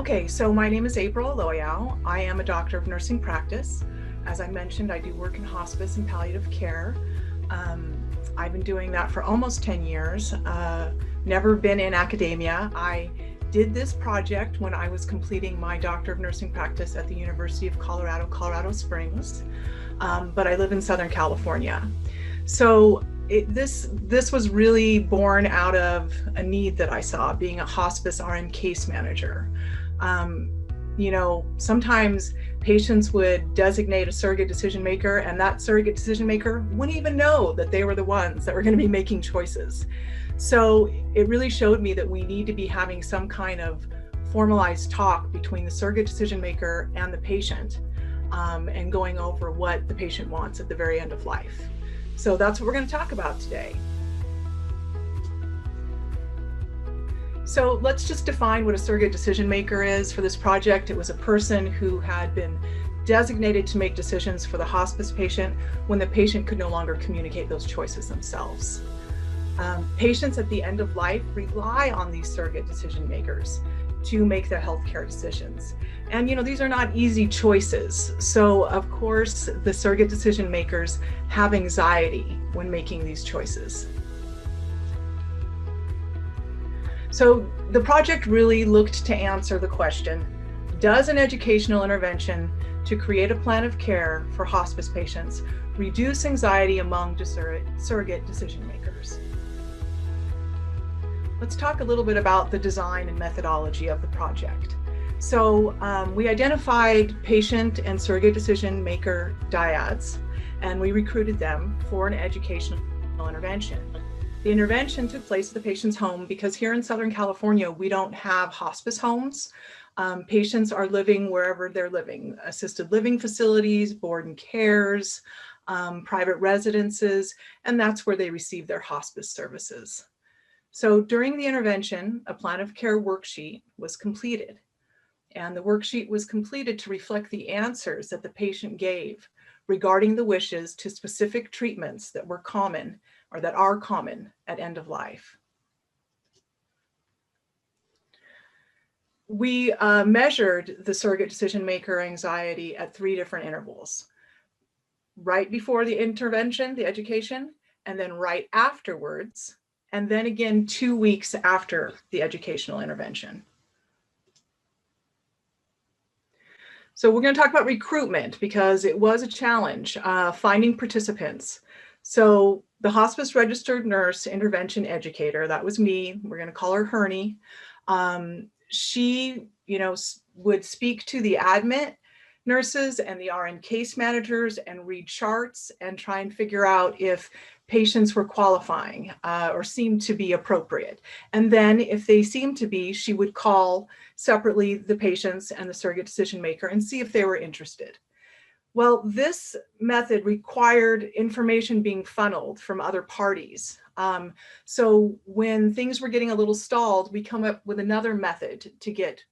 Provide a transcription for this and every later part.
Okay, so my name is April Aloiau. I am a doctor of nursing practice. As I mentioned, I do work in hospice and palliative care. I've been doing that for almost 10 years. Never been in academia. I did this project when I was completing my doctor of nursing practice at the University of Colorado, Colorado Springs, but I live in Southern California. So this was really born out of a need that I saw being a hospice RN case manager. Sometimes patients would designate a surrogate decision maker, and that surrogate decision maker wouldn't even know that they were the ones that were going to be making choices. So it really showed me that we need to be having some kind of formalized talk between the surrogate decision maker and the patient, and going over what the patient wants at the very end of life. So that's what we're going to talk about today. So let's just define what a surrogate decision maker is. For this project, it was a person who had been designated to make decisions for the hospice patient when the patient could no longer communicate those choices themselves. Patients at the end of life rely on these surrogate decision makers to make their healthcare decisions. And these are not easy choices. So of course, the surrogate decision makers have anxiety when making these choices. So the project really looked to answer the question, does an educational intervention to create a plan of care for hospice patients reduce anxiety among surrogate decision makers? Let's talk a little bit about the design and methodology of the project. So we identified patient and surrogate decision maker dyads, and we recruited them for an educational intervention. The intervention took place at the patient's home because here in Southern California, we don't have hospice homes. Patients are living wherever they're living, assisted living facilities, board and cares, private residences, and that's where they receive their hospice services. So during the intervention, a plan of care worksheet was completed, and the worksheet was completed to reflect the answers that the patient gave regarding the wishes to specific treatments that were common or that are common at end of life. We measured the surrogate decision maker anxiety at 3 different intervals. Right before the intervention, the education, and then right afterwards, and then again 2 weeks after the educational intervention. So we're going to talk about recruitment because it was a challenge, finding participants. So the hospice registered nurse intervention educator, that was me, we're going to call her Hernie. She, would speak to the admit nurses and the RN case managers and read charts and try and figure out if patients were qualifying or seemed to be appropriate. And then if they seemed to be, she would call separately the patients and the surrogate decision maker and see if they were interested. Well, this method required information being funneled from other parties. So when things were getting a little stalled, we come up with another method to get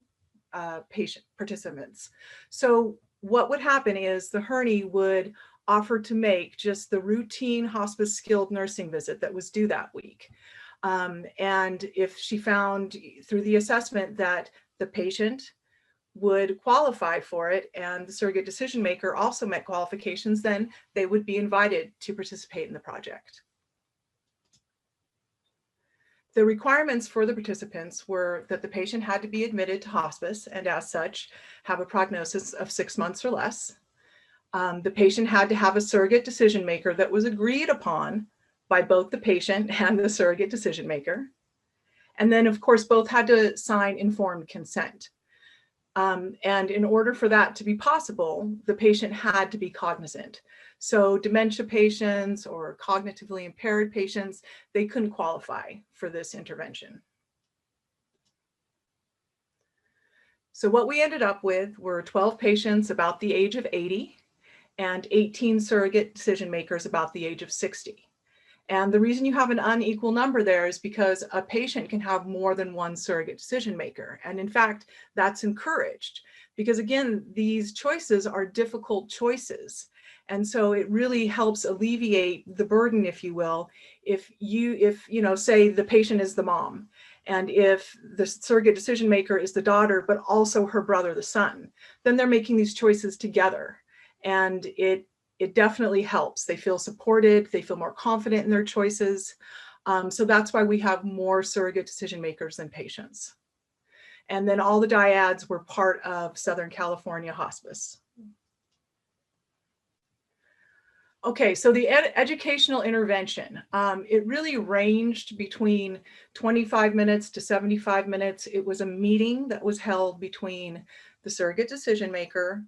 patient participants. So what would happen is the Hernie would offer to make just the routine hospice skilled nursing visit that was due that week. And if she found through the assessment that the patient would qualify for it and the surrogate decision maker also met qualifications, then they would be invited to participate in the project. The requirements for the participants were that the patient had to be admitted to hospice and as such have a prognosis of 6 months or less. The patient had to have a surrogate decision maker that was agreed upon by both the patient and the surrogate decision maker. And then of course, both had to sign informed consent. And in order for that to be possible, the patient had to be cognizant. So dementia patients or cognitively impaired patients, they couldn't qualify for this intervention. So what we ended up with were 12 patients about the age of 80 and 18 surrogate decision makers about the age of 60. And the reason you have an unequal number there is because a patient can have more than one surrogate decision maker. And in fact, that's encouraged because again, these choices are difficult choices. And so it really helps alleviate the burden, if you will, if say the patient is the mom And if the surrogate decision maker is the daughter, but also her brother, the son, then they're making these choices together. And it definitely helps. They feel supported, they feel more confident in their choices. So that's why we have more surrogate decision makers than patients. And then all the dyads were part of Southern California Hospice. Okay, so the educational intervention, it really ranged between 25 minutes to 75 minutes. It was a meeting that was held between the surrogate decision maker,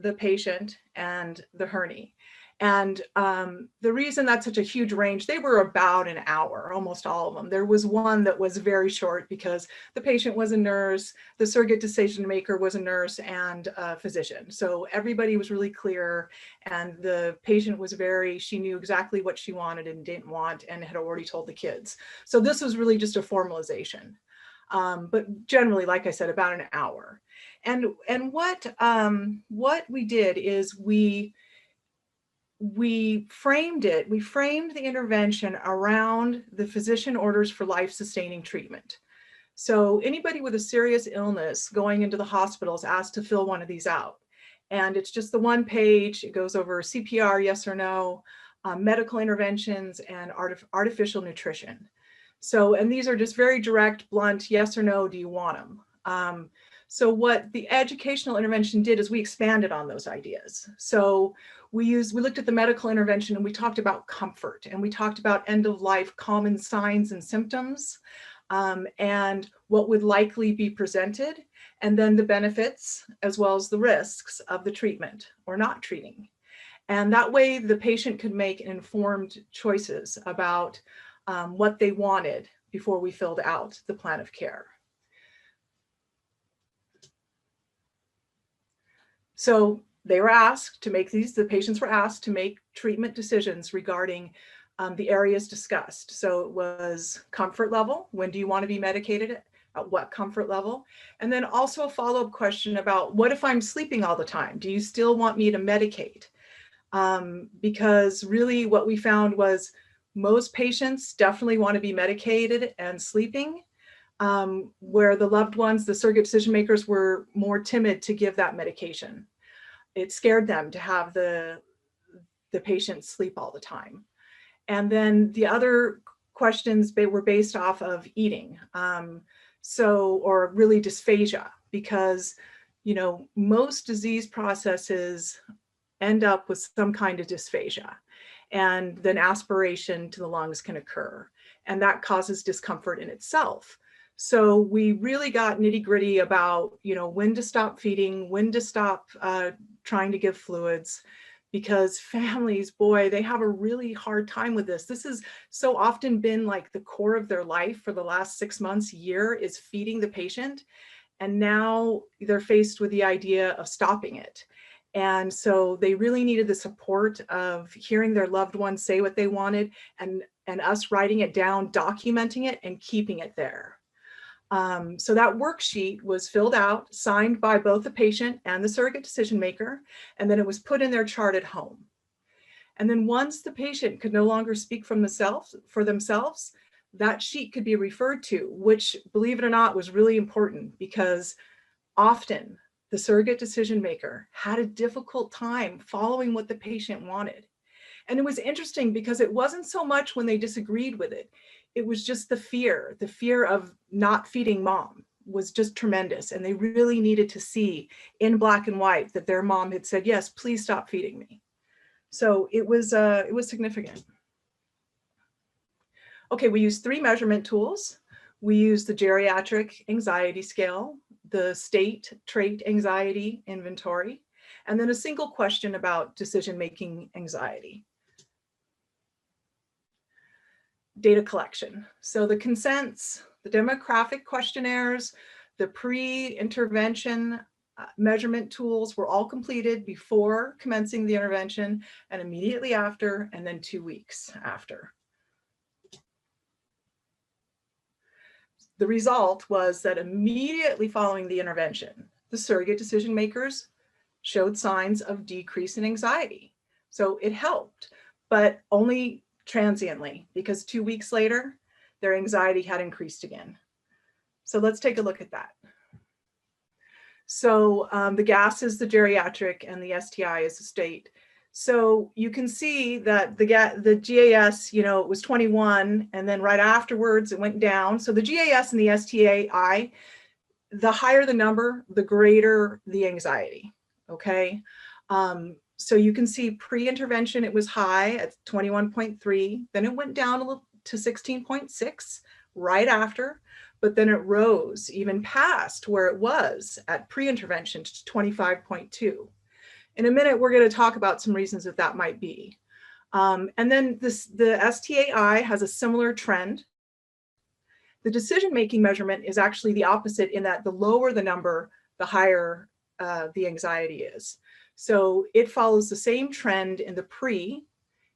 the patient, and the Herney. And the reason that's such a huge range, they were about an hour, almost all of them. There was one that was very short because the patient was a nurse, the surrogate decision maker was a nurse and a physician. So everybody was really clear, and the patient was she knew exactly what she wanted and didn't want and had already told the kids. So this was really just a formalization. But generally, like I said, about an hour. And what we did is we framed the intervention around the physician orders for life-sustaining treatment. So anybody with a serious illness going into the hospital is asked to fill one of these out. And it's just the one page. It goes over CPR, yes or no, medical interventions, and artificial nutrition. So, and these are just very direct, blunt, yes or no, do you want them? So what the educational intervention did is we expanded on those ideas. So we looked at the medical intervention and we talked about comfort, and we talked about end of life common signs and symptoms, and what would likely be presented, and then the benefits as well as the risks of the treatment or not treating. And that way the patient could make informed choices about what they wanted before we filled out the plan of care. So they were asked to make the patients were asked to make treatment decisions regarding the areas discussed. So it was comfort level. When do you want to be medicated? At what comfort level? And then also a follow-up question about, what if I'm sleeping all the time? Do you still want me to medicate? Because really what we found was most patients definitely want to be medicated and sleeping, where the loved ones, the surrogate decision makers, were more timid to give that medication. It scared them to have the patient sleep all the time. And then the other questions, they were based off of eating, or really dysphagia, because most disease processes end up with some kind of dysphagia, and then aspiration to the lungs can occur, and that causes discomfort in itself. So we really got nitty-gritty about when to stop feeding, when to stop trying to give fluids, because families, boy, they have a really hard time with this. This has so often been like the core of their life for the last 6 months, year, is feeding the patient. And now they're faced with the idea of stopping it. And so they really needed the support of hearing their loved ones say what they wanted, and us writing it down, documenting it, and keeping it there. So that worksheet was filled out, signed by both the patient and the surrogate decision maker, and then it was put in their chart at home. And then once the patient could no longer speak for themselves, that sheet could be referred to, which, believe it or not, was really important, because often the surrogate decision maker had a difficult time following what the patient wanted. And it was interesting because it wasn't so much when they disagreed with it. It was just the fear of not feeding mom was just tremendous. And they really needed to see in black and white that their mom had said, yes, please stop feeding me. So it was significant. Okay, we used 3 measurement tools. We used the geriatric anxiety scale, the state trait anxiety inventory, and then a single question about decision-making anxiety. Data collection. So the consents, the demographic questionnaires, the pre-intervention measurement tools were all completed before commencing the intervention, and immediately after, and then 2 weeks after. The result was that immediately following the intervention, the surrogate decision makers showed signs of decrease in anxiety. So it helped, but only transiently, because 2 weeks later, their anxiety had increased again. So let's take a look at that. So the gas is the geriatric and the STI is the state. So you can see that the GAS, it was 21, and then right afterwards it went down. So the GAS and the STI, the higher the number, the greater the anxiety, okay? So you can see pre-intervention, it was high at 21.3, then it went down a little to 16.6 right after, but then it rose even past where it was at pre-intervention to 25.2. In a minute, we're going to talk about some reasons that might be. And then the STAI has a similar trend. The decision-making measurement is actually the opposite in that the lower the number, the higher the anxiety is. So it follows the same trend in the pre,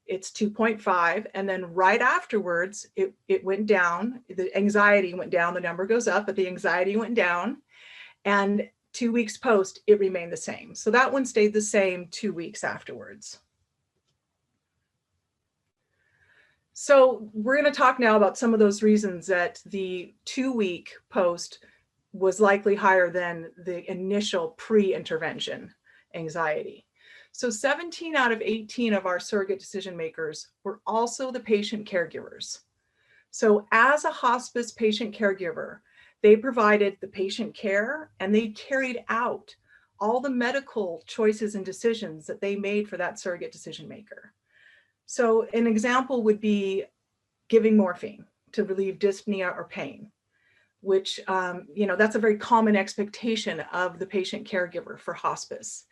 it's 2.5, and then right afterwards, it went down, the anxiety went down, the number goes up, but the anxiety went down, and 2 weeks post, it remained the same. So that one stayed the same 2 weeks afterwards. So we're going to talk now about some of those reasons that the 2-week post was likely higher than the initial pre-intervention anxiety. So 17 out of 18 of our surrogate decision makers were also the patient caregivers. So as a hospice patient caregiver, they provided the patient care and they carried out all the medical choices and decisions that they made for that surrogate decision maker. So an example would be giving morphine to relieve dyspnea or pain, which, that's a very common expectation of the patient caregiver for hospice.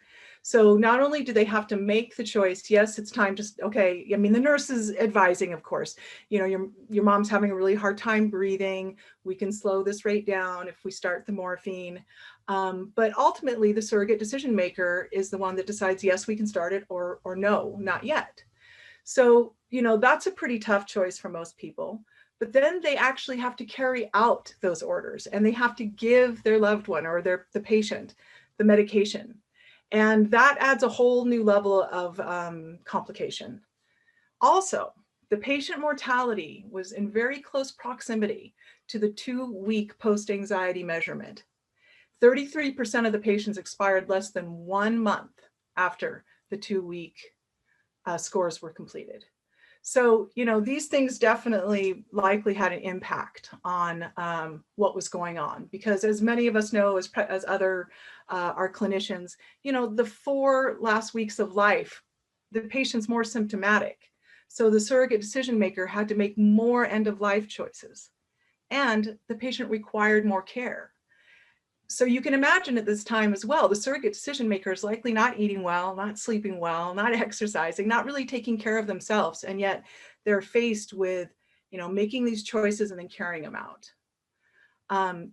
So not only do they have to make the choice, yes, it's time to, okay, the nurse is advising, of course, your mom's having a really hard time breathing. We can slow this rate down if we start the morphine. But ultimately, the surrogate decision maker is the one that decides, yes, we can start it, or no, not yet. So, that's a pretty tough choice for most people. But then they actually have to carry out those orders and they have to give their loved one or the patient the medication. And that adds a whole new level of complication. Also, the patient mortality was in very close proximity to the 2-week post-anxiety measurement. 33% of the patients expired less than 1 month after the 2-week scores were completed. So, these things definitely likely had an impact on what was going on, because as many of us know, as other our clinicians, the 4 last weeks of life, the patient's more symptomatic. So the surrogate decision maker had to make more end of life choices, and the patient required more care. So you can imagine at this time as well, the surrogate decision maker is likely not eating well, not sleeping well, not exercising, not really taking care of themselves. And yet they're faced with, making these choices and then carrying them out.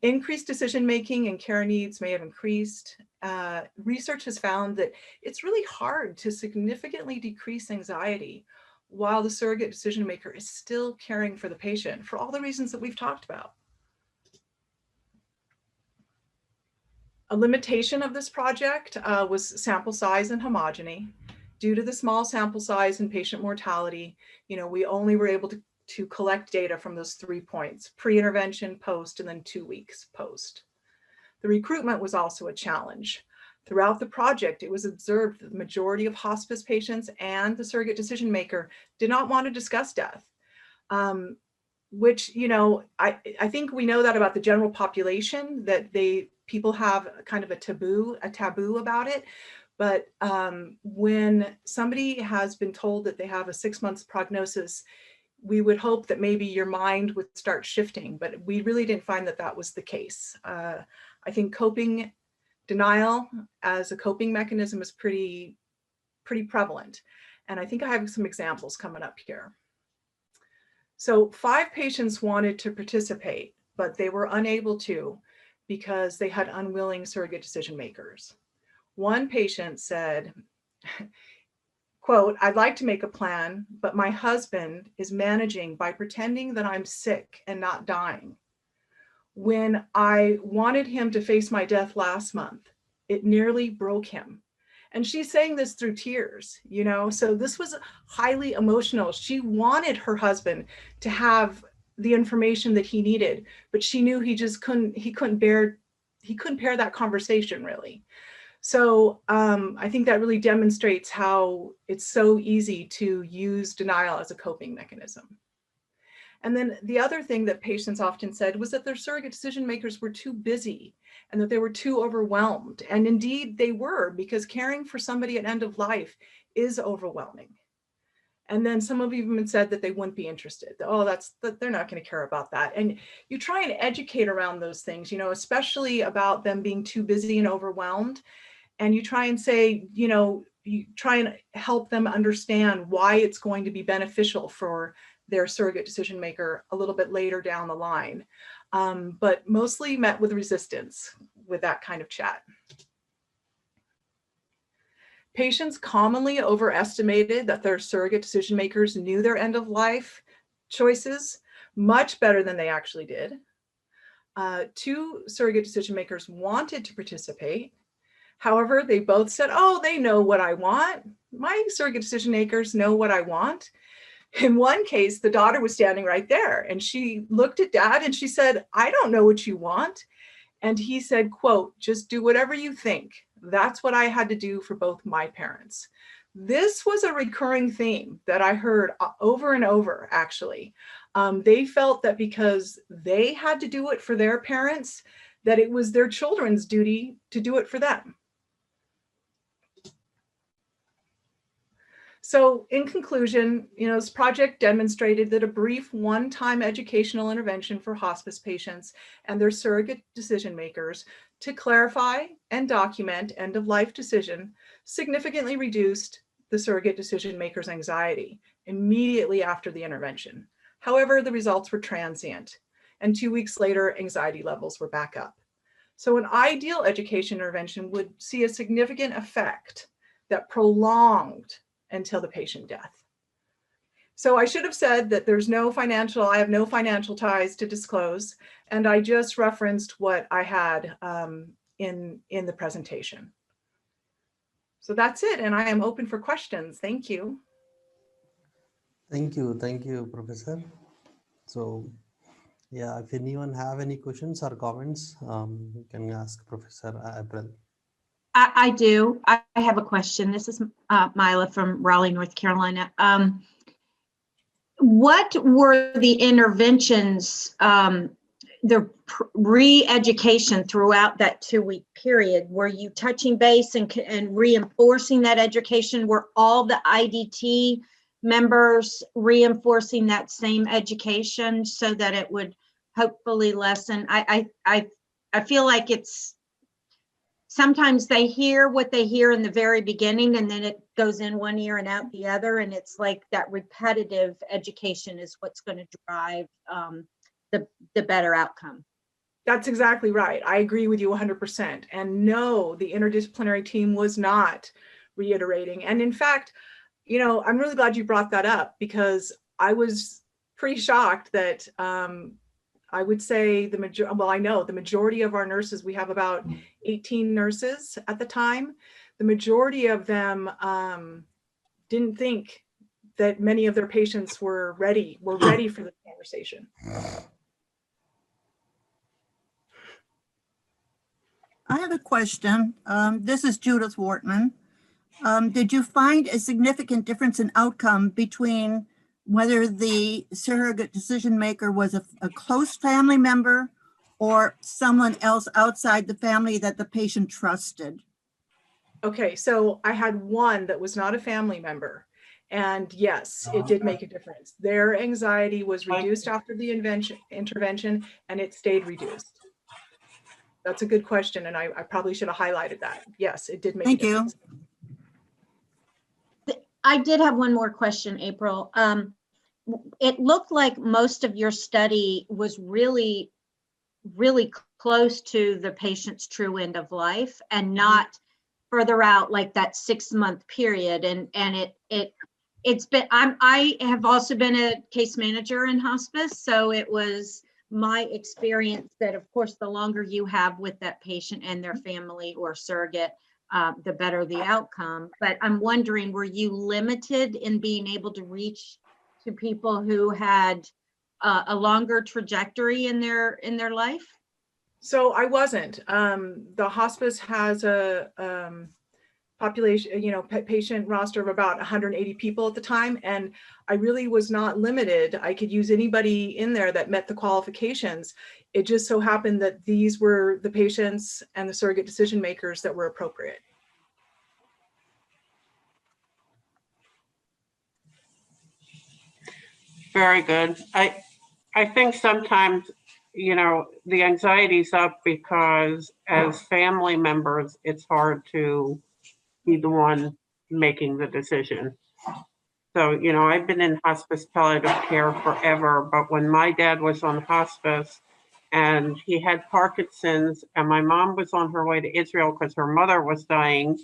Increased decision-making and care needs may have increased. Research has found that it's really hard to significantly decrease anxiety while the surrogate decision maker is still caring for the patient for all the reasons that we've talked about. A limitation of this project was sample size and homogeny. Due to the small sample size and patient mortality, we only were able to collect data from those 3 points: pre-intervention, post, and then 2 weeks post. The recruitment was also a challenge. Throughout the project, it was observed that the majority of hospice patients and the surrogate decision maker did not want to discuss death, which, I think we know that about the general population, that people have kind of a taboo about it. But when somebody has been told that they have a 6 months prognosis, we would hope that maybe your mind would start shifting, but we really didn't find that was the case. I think denial as a coping mechanism is pretty prevalent. And I think I have some examples coming up here. So 5 patients wanted to participate, but they were unable to because they had unwilling surrogate decision makers. One patient said, quote, "I'd like to make a plan, but my husband is managing by pretending that I'm sick and not dying. When I wanted him to face my death last month, it nearly broke him." And she's saying this through tears, so this was highly emotional. She wanted her husband to have the information that he needed, but she knew he couldn't bear that conversation really. So I think that really demonstrates how it's so easy to use denial as a coping mechanism. And then the other thing that patients often said was that their surrogate decision makers were too busy and that they were too overwhelmed. And indeed they were, because caring for somebody at end of life is overwhelming. And then some of you even said that they wouldn't be interested. Oh, they're not going to care about that. And you try and educate around those things, especially about them being too busy and overwhelmed. And you try and say, you try and help them understand why it's going to be beneficial for their surrogate decision maker a little bit later down the line. But mostly met with resistance with that kind of chat. Patients commonly overestimated that their surrogate decision makers knew their end of life choices much better than they actually did. 2 surrogate decision makers wanted to participate. However, they both said, oh, they know what I want. My surrogate decision makers know what I want. In one case, the daughter was standing right there and she looked at dad and she said, I don't know what you want. And he said, quote, just do whatever you think. That's what I had to do for both my parents. This was a recurring theme that I heard over and over, actually. They felt that because they had to do it for their parents, that it was their children's duty to do it for them. So in conclusion, this project demonstrated that a brief one-time educational intervention for hospice patients and their surrogate decision makers to clarify and document end-of-life decision significantly reduced the surrogate decision maker's anxiety immediately after the intervention. However, the results were transient, and 2 weeks later, anxiety levels were back up. So an ideal education intervention would see a significant effect that prolonged until the patient death. So I should have said that I have no financial ties to disclose, and I just referenced what I had in the presentation. So that's it, and I am open for questions. Thank you. Thank you, Professor. So yeah, if anyone have any questions or comments, you can ask Professor April. I do. I have a question. This is Mila from Raleigh, North Carolina. What were the interventions, the re-education throughout that 2-week period? Were you touching base and reinforcing that education? Were all the IDT members reinforcing that same education so that it would hopefully lessen? I feel like it's, sometimes they hear what they hear in the very beginning and then it goes in one ear and out the other. And it's like that repetitive education is what's going to drive the better outcome. That's exactly right. I agree with you 100%. And no, the interdisciplinary team was not reiterating. And in fact, I'm really glad you brought that up, because I was pretty shocked that I would say I know the majority of our nurses, we have about 18 nurses at the time. The majority of them didn't think that many of their patients were ready for the conversation. I have a question. This is Judith Wortman. Did you find a significant difference in outcome between whether the surrogate decision maker was a close family member or someone else outside the family that the patient trusted? Okay, so I had one that was not a family member. And yes, it did make a difference. Their anxiety was reduced after the intervention, and it stayed reduced. That's a good question, and I probably should have highlighted that. Yes, it did make a difference. Thank you. I did have one more question, April. It looked like most of your study was really, really close to the patient's true end of life and not further out like that 6-month period. And it's been, I have also been a case manager in hospice. So it was my experience that, of course, the longer you have with that patient and their family or surrogate, the better the outcome. But I'm wondering, were you limited in being able to reach to people who had a longer trajectory in their life? So I wasn't. The hospice has a population, patient roster of about 180 people at the time. And I really was not limited. I could use anybody in there that met the qualifications. It just so happened that these were the patients and the surrogate decision makers that were appropriate. Very good. I think sometimes, the anxiety's up because as family members, it's hard to be the one making the decision. So, I've been in hospice palliative care forever, but when my dad was on hospice and he had Parkinson's and my mom was on her way to Israel because her mother was dying.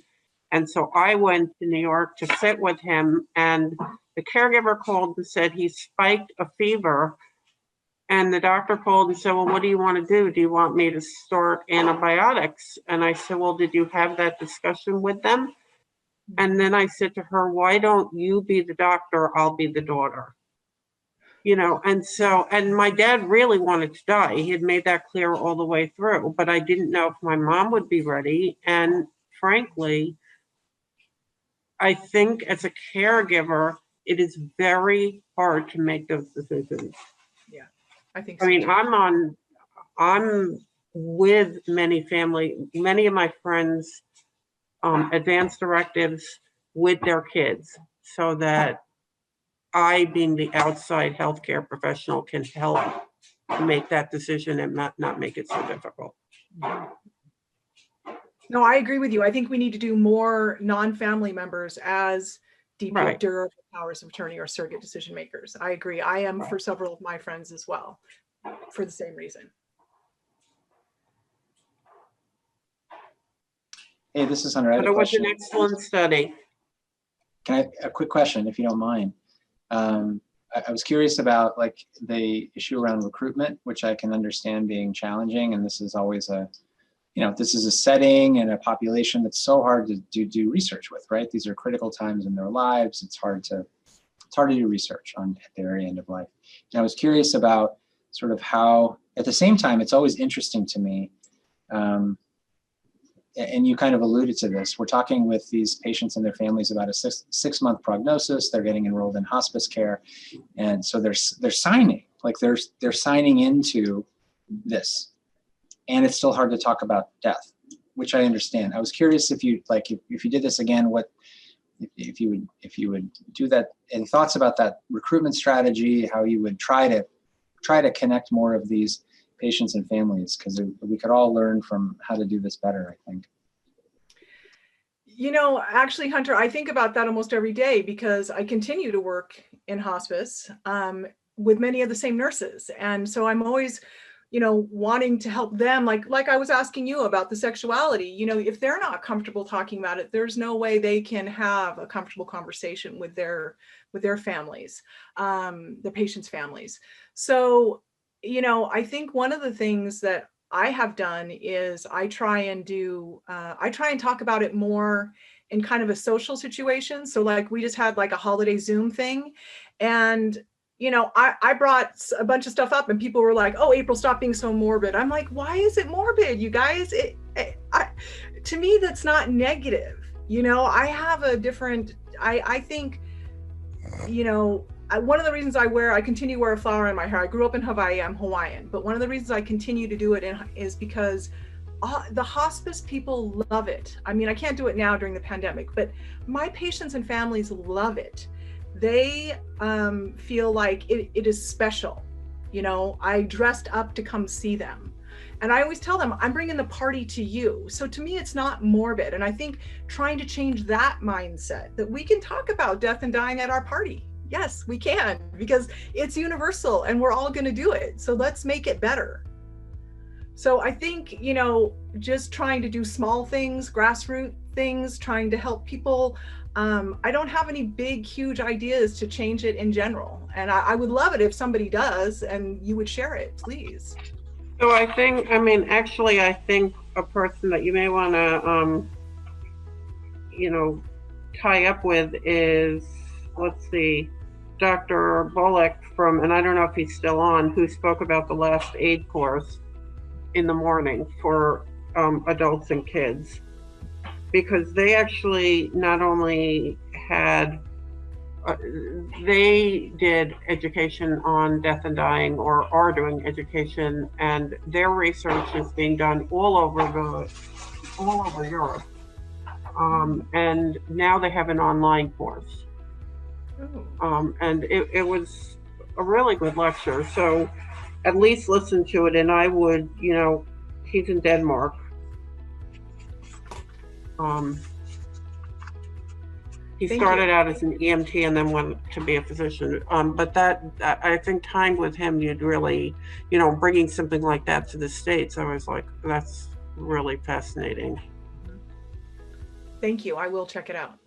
And so I went to New York to sit with him, and the caregiver called and said he spiked a fever. And the doctor called and said, well, what do you want to do? Do you want me to start antibiotics? And I said, well, did you have that discussion with them? And then I said to her, why don't you be the doctor? I'll be the daughter. And my dad really wanted to die. He had made that clear all the way through, but I didn't know if my mom would be ready. And frankly, I think as a caregiver, it is very hard to make those decisions. Yeah, I think so. I mean, I'm with many of my friends, advance directives with their kids so that I, being the outside healthcare professional, can help make that decision and not make it so difficult. No, I agree with you. I think we need to do more non-family members as DP, Right. durable powers of attorney or surrogate decision makers. I agree. I am for several of my friends as well, for the same reason. Hey, this is Hunter. I But have a it was an question. excellent study. A quick question, if you don't mind? I was curious about like the issue around recruitment, which I can understand being challenging. And this is always this is a setting and a population that's so hard to do research with, right? These are critical times in their lives. It's hard to do research at the very end of life. And I was curious about sort of how, at the same time, it's always interesting to me, and you kind of alluded to this, we're talking with these patients and their families about a six-month prognosis. They're getting enrolled in hospice care. And so they're signing, like they're signing into this. And it's still hard to talk about death, which I understand. I was curious if you did this again, if you would do that, any thoughts about that recruitment strategy, how you would try to connect more of these patients and families, because we could all learn from how to do this better, I think. Actually, Hunter, I think about that almost every day because I continue to work in hospice with many of the same nurses. And so I'm always, wanting to help them, like I was asking you about the sexuality, if they're not comfortable talking about it, there's no way they can have a comfortable conversation with their families, the patients' families. So, I think one of the things that I have done is I try and talk about it more in kind of a social situation. So like we just had like a holiday Zoom thing, and I brought a bunch of stuff up and people were like, oh, April, stop being so morbid. I'm like, why is it morbid, you guys? To me, that's not negative. I have a different, I think, one of the reasons I continue to wear a flower in my hair. I grew up in Hawaii, I'm Hawaiian, but one of the reasons I continue to do it is because the hospice people love it. I mean, I can't do it now during the pandemic, but my patients and families love it. They feel like it is special. I dressed up to come see them. And I always tell them, I'm bringing the party to you. So to me, it's not morbid. And I think trying to change that mindset, that we can talk about death and dying at our party. Yes, we can, because it's universal and we're all going to do it. So let's make it better. So I think, just trying to do small things, grassroots things, trying to help people. I don't have any big, huge ideas to change it in general. And I would love it if somebody does and you would share it, please. So I think a person that you may want to, tie up with is, let's see, Dr. Bullock from, and I don't know if he's still on, who spoke about the last aid course in the morning for adults and kids, because they actually not only had, they did education on death and dying, or are doing education, and their research is being done all over Europe. And now they have an online course. And it was a really good lecture. So at least listen to it. And I would, you know, he's in Denmark. He started out as an EMT and then went to be a physician. But that, I think time with him, you'd really, you know, bringing something like that to the States, I was like, that's really fascinating. Thank you. I will check it out.